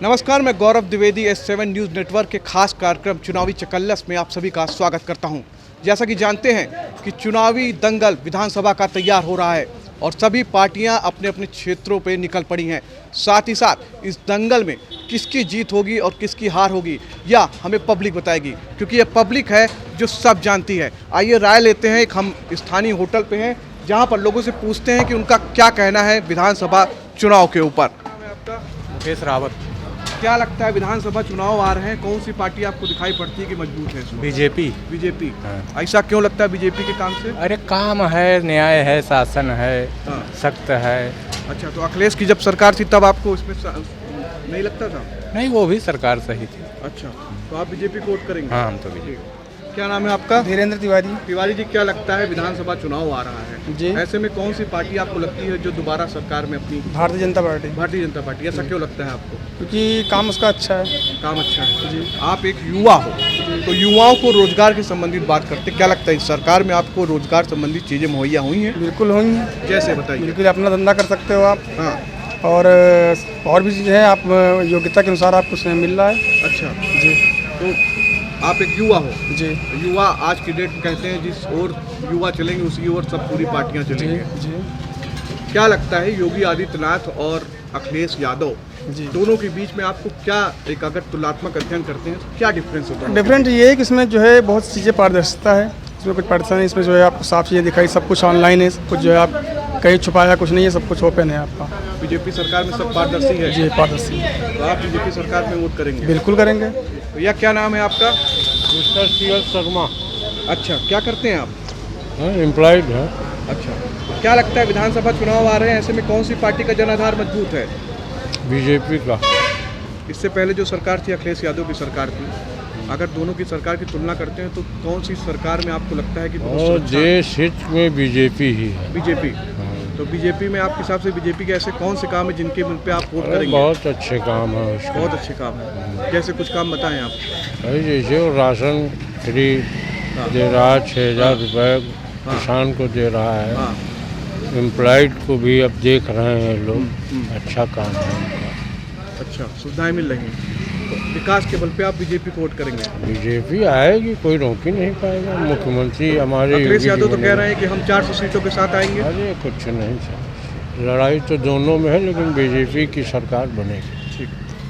नमस्कार, मैं Gaurav Dwivedi S7 news network के खास कार्यक्रम चुनावी चकल्लस में आप सभी का स्वागत करता हूं। जैसा कि जानते हैं कि चुनावी दंगल विधानसभा का तैयार हो रहा है और सभी पार्टियां अपने अपने क्षेत्रों पे निकल पड़ी हैं। साथ ही साथ इस दंगल में किसकी जीत होगी और किसकी हार होगी या हमें पब्लिक बताएगी, क्योंकि ये पब्लिक है जो सब जानती है। आइए राय लेते हैं। हम स्थानीय होटल पे हैं जहाँ पर लोगों से पूछते हैं कि उनका क्या कहना है विधानसभा चुनाव के ऊपर। मुकेश रावत। क्या लगता है विधानसभा चुनाव आ रहे हैं, कौन सी पार्टी आपको दिखाई पड़ती है कि मजबूत है इसमें? बीजेपी। हाँ। ऐसा क्यों लगता है बीजेपी के काम से? अरे काम है, न्याय है, शासन है, हाँ। सख्त है। अच्छा, तो अखिलेश की जब सरकार थी तब आपको इसमें नहीं लगता था? नहीं, वो भी सरकार सही थी। अच्छा, तो आप बीजेपी को वोट करेंगे? हाँ, हम तो बीजेपी। क्या नाम है आपका? धीरेन्द्र तिवारी। तिवारी जी, क्या लगता है विधानसभा चुनाव आ रहा है जी। ऐसे में कौन सी पार्टी आपको लगती है जो दोबारा सरकार में अपनी? भारतीय जनता पार्टी। भारतीय जनता पार्टी। ऐसा क्यों लगता है आपको? क्योंकि काम उसका अच्छा है। काम अच्छा है जी। आप एक युवा हो तो युवाओं को रोजगार के संबंधित बात करते, क्या लगता है इस सरकार में आपको रोजगार संबंधित चीजें मुहैया हुई हैं? बिल्कुल हुई है। कैसे बताइए? बिल्कुल अपना धंधा कर सकते हो आप। हाँ। और भी चीज़ें हैं, आप योग्यता के अनुसार आपको उसमें मिल रहा है। अच्छा, जी तो आप एक युवा हो। जी युवा आज की डेट में कहते हैं जिस ओर युवा चलेंगे उसी ओर सब पूरी पार्टियां जी चलेंगी। जी क्या लगता है योगी आदित्यनाथ और अखिलेश यादव जी। दोनों के बीच में आपको क्या, एक अगर तुलनात्मक अध्ययन करते हैं तो क्या डिफरेंस होता है? डिफरेंट ये है कि इसमें जो है बहुत चीज़ें पारदर्शिता है, इसमें कुछ परेशानी, इसमें जो है आपको साफ चीज़ें दिखाई, सब कुछ ऑनलाइन है, कुछ जो है आप कहीं छुपाया कुछ नहीं है, सब कुछ ओपन है आपका। बीजेपी सरकार में सब पारदर्शी है जी पारदर्शी। तो आप बीजेपी सरकार में वोट करेंगे? बिल्कुल करेंगे। भैया, क्या नाम है आपका? Mister C S. शर्मा। अच्छा, क्या करते हैं आप? एम्प्लॉयड है। अच्छा, क्या लगता है विधानसभा चुनाव आ रहे हैं ऐसे में कौन सी पार्टी का जनाधार मजबूत है? बीजेपी का। इससे पहले जो सरकार थी अखिलेश यादव की सरकार थी, अगर दोनों की सरकार की तुलना करते हैं तो कौन सी सरकार में आपको लगता है कि बहुत और सुरक्षा? देश हित में बीजेपी ही है। बीजेपी। तो बीजेपी में आपके हिसाब से बीजेपी के ऐसे कौन से काम है जिनके पे आप वोट अरे करेंगे? बहुत अच्छे काम है उसके। बहुत अच्छे काम है। जैसे कुछ काम बताएं आप। भाई जैसे वो राशन फ्री हाँ। दे रहा है, 6,000 रुपये हाँ। किसान को दे रहा है। हाँ। एम्प्लॉयड को भी अब देख रहे हैं लोग, अच्छा काम है उनका। अच्छा, सुविधाएं मिल रही हैं। तो विकास के बल पे आप बीजेपी को वोट करेंगे? बीजेपी आएगी, कोई रोक ही नहीं पाएगा। मुख्यमंत्री हमारे अखिलेश योगी यादव जी तो कह बने। रहे हैं कि हम 400 सीटों के साथ आएंगे। अरे कुछ नहीं सर, लड़ाई तो दोनों में है, लेकिन बीजेपी की सरकार बनेगी। ठीक।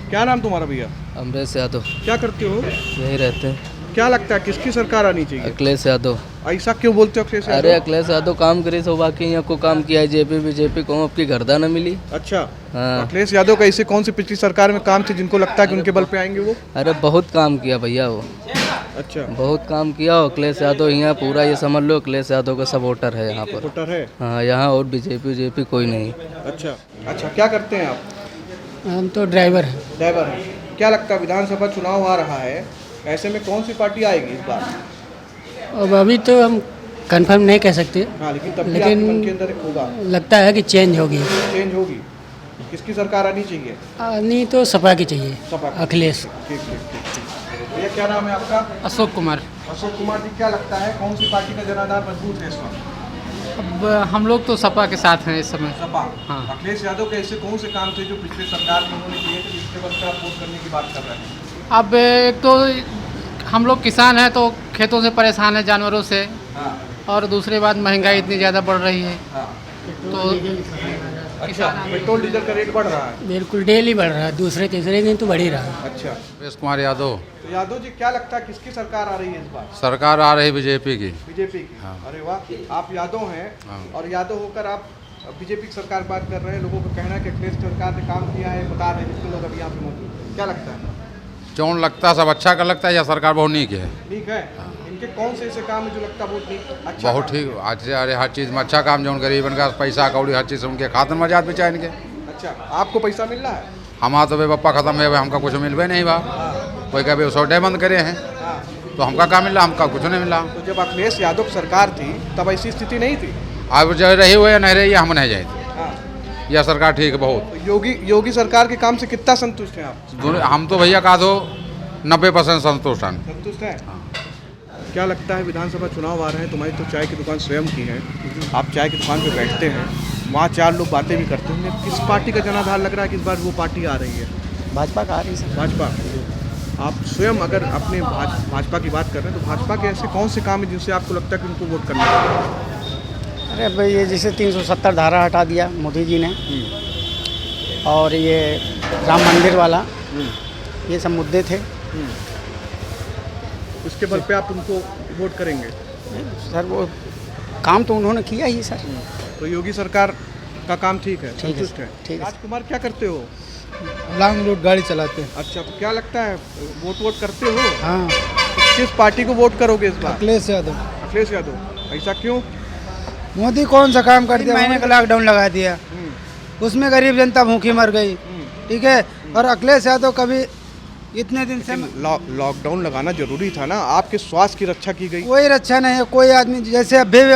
क्या नाम तुम्हारा भैया? अमरेश यादव। क्या करते हो? यहीं रहते हैं। क्या लगता है किसकी सरकार आनी चाहिए? अखिलेश यादव। ऐसा क्यों बोलते हो अखिलेश अरे यादव? अखिलेश यादव काम करे सो बाकी यहाँ को काम किया है। जेपी बीजेपी को आपकी गर्दा न मिली। अच्छा, हाँ। अखिलेश यादव का ऐसे कौन सी पिछली सरकार में काम थे जिनको लगता है कि उनके बल पे आएंगे वो? अरे बहुत काम किया भैया वो, अच्छा, बहुत काम किया। अखिलेश यादव यहाँ पूरा ये समझ लो अखिलेश यादव का सपोर्टर है यहाँ पर। वोटर है। हाँ, यहाँ और बीजेपी कोई नहीं। अच्छा अच्छा, क्या करते हैं आप? हम तो ड्राइवर हैं। ड्राइवर हैं। क्या लगता है विधानसभा चुनाव आ रहा है ऐसे में कौन सी पार्टी आएगी इस बार? अब अभी तो हम कंफर्म नहीं कह सकते, हाँ, लेकिन तब भी लेकिन- आपके मन के अंदर एक होगा, लगता है कि चेंज होगी। चेंज होगी। किसकी सरकार आनी चाहिए? नहीं तो सपा की चाहिए, सपा की। अखिलेश। ठीक ठीक ठीक ठीक। भैया, क्या नाम है आपका? अशोक कुमार। अशोक कुमार जी, क्या लगता है कौन सी पार्टी का जनाधार मजबूत है इस वक्त? अब हम लोग तो सपा के साथ हैं इस समय। सपा। हाँ। अखिलेश यादव के ऐसे कौन से काम थे जो पिछले सरकार में होने चाहिए थे जिसके बल पे आप वोट करने की बात कर रहे हैं? अब एक तो हम लोग किसान हैं तो खेतों से परेशान हैं, जानवरों से। हाँ और दूसरी बात महंगाई इतनी ज़्यादा बढ़ रही है हाँ। तो अच्छा, पेट्रोल डीजल का रेट बढ़ रहा है। बिल्कुल डेली बढ़ रहा है, दूसरे तीसरे दिन तो बढ़ ही रहा है। अच्छा, मुकेश कुमार यादव। तो यादव जी, क्या लगता है किसकी सरकार आ रही है इस बार? सरकार आ रही बीजेपी की। बीजेपी की। हाँ। अरे वाह, आप यादव हैं हाँ। और यादव होकर आप बीजेपी की सरकार बात कर रहे हैं। लोगों का कहना है कि अखिलेश सरकार ने काम किया है, बता रहे हैं जितने लोग अभी यहाँ पे मौजूद हैं। क्या लगता है? क्यों लगता है सब अच्छा कर लगता है या सरकार बहुत नीक है? ठीक है। इनके कौन से ऐसे काम है जो लगता है बहुत नहीं अच्छा? बहुत काम ठीक है? अच्छे, अरे हर चीज़ में अच्छा काम, जो गरीबन का पैसा कौड़ी हर चीज़ उनके खाते में जात बिचा इनके। अच्छा, आपको पैसा मिल रहा है? हमारा तो बे पप्पा खत्म है, हमका कुछ मिलवे नहीं बा। कोई कभी 100 बंद करे हैं हाँ। तो हमका क्या मिल रहा, हमका कुछ नहीं मिला। तो जब अखिलेश यादव की सरकार थी तब ऐसी स्थिति नहीं थी। अब जो रही हुई या नहीं रही हम नहीं जाए, हाँ। यह सरकार ठीक है बहुत। तो योगी सरकार के काम से कितना संतुष्ट हैं आप? हम तो भैया कहा दो 90% संतुष्ट हैं। संतुष्ट हैं? क्या लगता है विधानसभा चुनाव आ रहे हैं, तुम्हारी तो चाय की दुकान स्वयं की है, आप चाय की दुकान पे बैठते हैं, वहाँ 4 लोग बातें भी करते होंगे, किस पार्टी का जनाधार लग रहा है कि इस बार वो पार्टी आ रही है? भाजपा का आ रही सर। भाजपा। आप स्वयं अगर अपने भाजपा की बात कर रहे हैं तो भाजपा के ऐसे कौन से काम है जिनसे आपको लगता है कि उनको वोट करना चाहिए? अरे भाई ये जैसे 370 धारा हटा दिया मोदी जी ने, और ये राम मंदिर वाला, ये सब मुद्दे थे। उसके बल पे आप उनको वोट करेंगे? सर वो काम तो उन्होंने किया ही सर। तो योगी सरकार का काम ठीक है, ठीक है, संतुष्ट है? ठीक है। राजकुमार क्या करते हो? लॉन्ग रूट गाड़ी चलाते हैं। अच्छा, तो क्या लगता है वोट करते हो? हाँ, किस पार्टी को वोट करोगे इस बार? अखिलेश यादव। अखिलेश यादव। ऐसा क्यों? मोदी कौन सा काम कर दिया? महीने का लॉकडाउन लगा दिया, उसमें गरीब जनता भूखी मर गई, ठीक है। और अखिलेश यादव कभी इतने दिन से लॉकडाउन लगाना जरूरी था ना, आपके स्वास्थ्य की रक्षा की गई। कोई रक्षा नहीं है। कोई आदमी जैसे अभी भी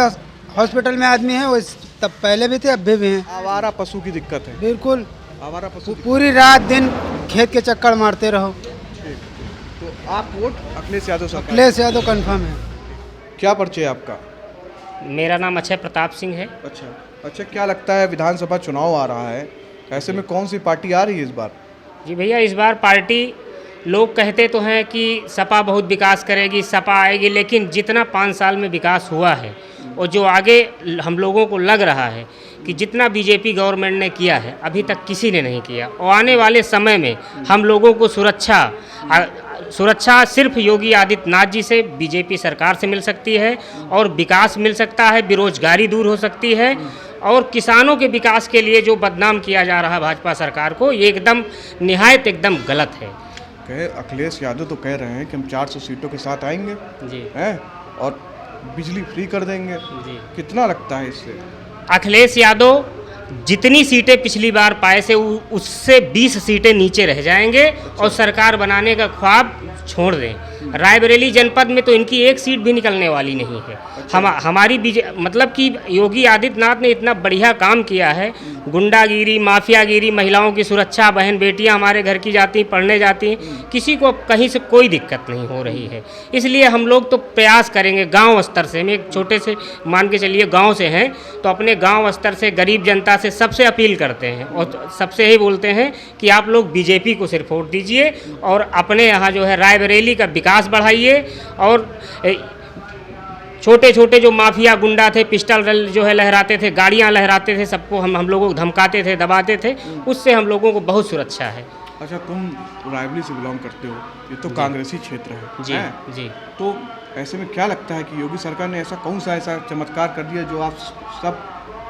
हॉस्पिटल में आदमी है, वैसे तब पहले भी थे, अभी भी हैं। आवारा पशु की दिक्कत है। बिल्कुल, आवारा पशु पूरी रात दिन खेत के चक्कर मारते रहो। तो आप वोट अखिलेश यादव सरकार? अखिलेश यादव कंफर्म है। क्या परिचय है आपका? मेरा नाम अक्षय प्रताप सिंह है। अच्छा, क्या लगता है विधानसभा चुनाव आ रहा है, ऐसे में कौन सी पार्टी आ रही है इस बार? जी भैया, इस बार पार्टी, लोग कहते तो हैं कि सपा बहुत विकास करेगी, सपा आएगी, लेकिन जितना 5 साल में विकास हुआ है और जो आगे हम लोगों को लग रहा है कि जितना बीजेपी गवर्नमेंट ने किया है अभी तक किसी ने नहीं किया। और आने वाले समय में हम लोगों को सुरक्षा सिर्फ योगी आदित्यनाथ जी से, बीजेपी सरकार से मिल सकती है, और विकास मिल सकता है, बेरोजगारी दूर हो सकती है, और किसानों के विकास के लिए जो बदनाम किया जा रहा है भाजपा सरकार को, ये एकदम निहायत एकदम गलत है। अखिलेश यादव तो कह रहे हैं कि हम 400 सीटों के साथ आएंगे जी, हैं, और बिजली फ्री कर देंगे जी। कितना लगता है इससे? अखिलेश यादव जितनी सीटें पिछली बार पाए से उससे 20 सीटें नीचे रह जाएंगे और सरकार बनाने का ख्वाब छोड़ दें। रायबरेली जनपद में तो इनकी एक सीट भी निकलने वाली नहीं है। हमारी मतलब कि योगी आदित्यनाथ ने इतना बढ़िया काम किया है, गुंडागिरी, माफियागिरी, महिलाओं की सुरक्षा, बहन बेटियां हमारे घर की जाती, पढ़ने जाती, किसी को कहीं से कोई दिक्कत नहीं हो रही है। इसलिए हम लोग तो प्रयास करेंगे गांव स्तर से, हम एक छोटे से मान के चलिए गांव से हैं, तो अपने गांव स्तर से गरीब जनता से सबसे अपील करते हैं और सबसे ही बोलते हैं कि आप लोग बीजेपी को सिर्फ वोट दीजिए और अपने यहाँ जो है रायबरेली का विकास बढ़ाइए। और छोटे छोटे जो माफिया गुंडा थे, पिस्टल जो है लहराते थे, गाड़ियाँ लहराते थे, सबको हम लोगों को धमकाते थे, दबाते थे, उससे हम लोगों को बहुत सुरक्षा है। अच्छा, तुम रायबरेली से बिलोंग करते हो, ये तो कांग्रेसी क्षेत्र है जी जी। तो ऐसे में क्या लगता है कि योगी सरकार ने ऐसा कौन सा ऐसा चमत्कार कर दिया जो आप सब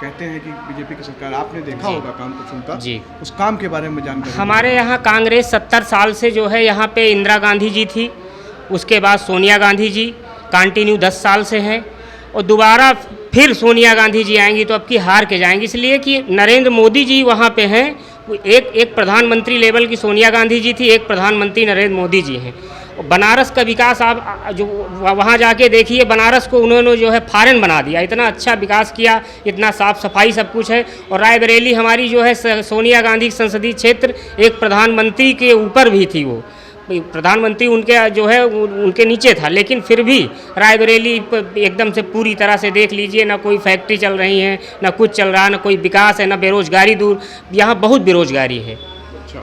कहते हैं कि बीजेपी की सरकार, आपने देखा होगा काम कुछ उनका जी, उस काम के बारे में जानकारी? हमारे यहाँ कांग्रेस 70 साल से जो है, यहाँ पे इंदिरा गांधी जी थी, उसके बाद सोनिया गांधी जी कंटिन्यू 10 साल से हैं, और दोबारा फिर सोनिया गांधी जी आएंगी तो अब की हार के जाएंगी, इसलिए कि नरेंद्र मोदी जी वहाँ पे हैं। एक प्रधानमंत्री लेवल की सोनिया गांधी जी थी, एक प्रधानमंत्री नरेंद्र मोदी जी हैं। बनारस का विकास आप जो वहाँ जाके देखिए, बनारस को उन्होंने जो है फॉरेन बना दिया, इतना अच्छा विकास किया, इतना साफ़ सफाई सब कुछ है। और रायबरेली हमारी जो है सोनिया गांधी संसदीय क्षेत्र, एक प्रधानमंत्री के ऊपर भी थी, वो प्रधानमंत्री उनके जो है उनके नीचे था, लेकिन फिर भी रायबरेली एकदम से पूरी तरह से देख लीजिए, ना कोई फैक्ट्री चल रही है, ना कुछ चल रहा है, ना कोई विकास है, ना बेरोजगारी दूर, यहाँ बहुत बेरोजगारी है। अच्छा,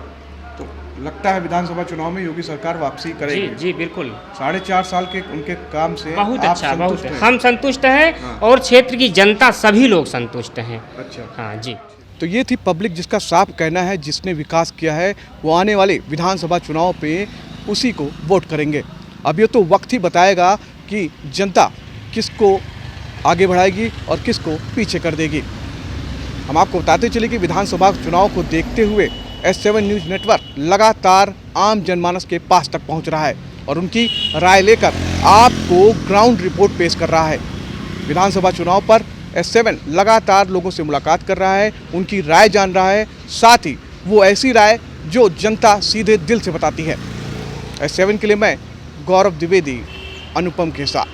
तो लगता है विधानसभा चुनाव में योगी सरकार वापसी करेगी? जी जी बिल्कुल। 4.5 साल के उनके काम से बहुत आप अच्छा, बहुत संतुष्ट हैं? हम संतुष्ट हैं। हाँ। और क्षेत्र की जनता सभी लोग संतुष्ट हैं। अच्छा, हाँ जी। तो ये थी पब्लिक जिसका साफ कहना है जिसने विकास किया है वो आने वाले विधानसभा चुनाव पे उसी को वोट करेंगे। अब ये तो वक्त ही बताएगा कि जनता किसको आगे बढ़ाएगी और किसको पीछे कर देगी। हम आपको बताते चले कि विधानसभा चुनाव को देखते हुए S7 न्यूज़ नेटवर्क लगातार आम जनमानस के पास तक पहुंच रहा है और उनकी राय लेकर आपको ग्राउंड रिपोर्ट पेश कर रहा है। विधानसभा चुनाव पर S7 लगातार लोगों से मुलाकात कर रहा है, उनकी राय जान रहा है, साथ ही वो ऐसी राय जो जनता सीधे दिल से बताती है। S7 के लिए मैं गौरव द्विवेदी, अनुपम के साथ।